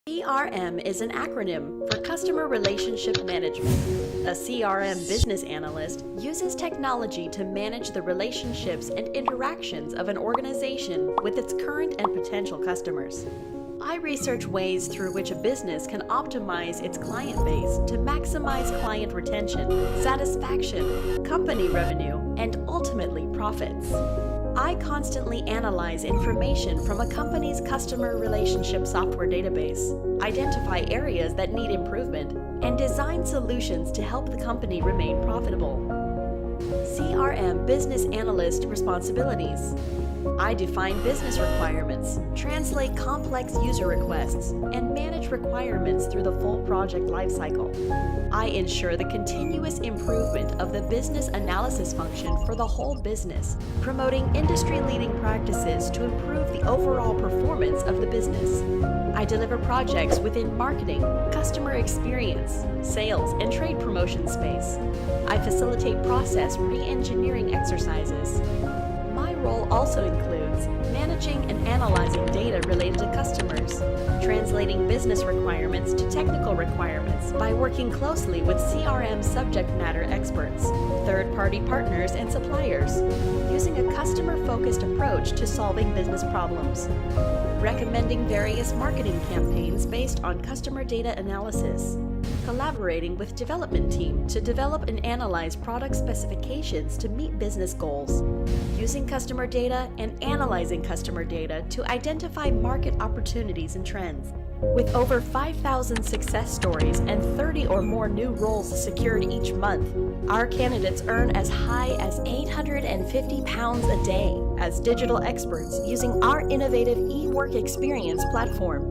CRM is an acronym for Customer Relationship Management. A CRM Business Analyst uses technology to manage the relationships and interactions of an organization with its current and potential customers. I research ways through which a business can optimize its client base to maximize client retention, satisfaction, company revenue, and ultimately profits. I constantly analyze information from a company's customer relationship software database, identify areas that need improvement, and design solutions to help the company remain profitable. CRM Business Analyst responsibilities. I define business requirements, translate complex user requests, and manage requirements through the full project lifecycle. I ensure the continuous improvement of the business analysis function for the whole business, promoting industry-leading practices to improve the overall performance of the business. I deliver projects within marketing, customer experience, sales, and trade promotion space. I facilitate process re-engineering exercises. My role also includes managing and analyzing data related to customers, translating business requirements to technical requirements by working closely with CRM subject matter experts, third-party partners, and suppliers, using a customer-focused approach to solving business problems, recommending various marketing campaigns based on customer data analysis, collaborating with development team to develop and analyze product specifications to meet business goals, using customer data and analyzing customer data to identify market opportunities and trends. With over 5,000 success stories and 30 or more new roles secured each month, our candidates earn as high as £850 a day as digital experts using our innovative e-work experience platform.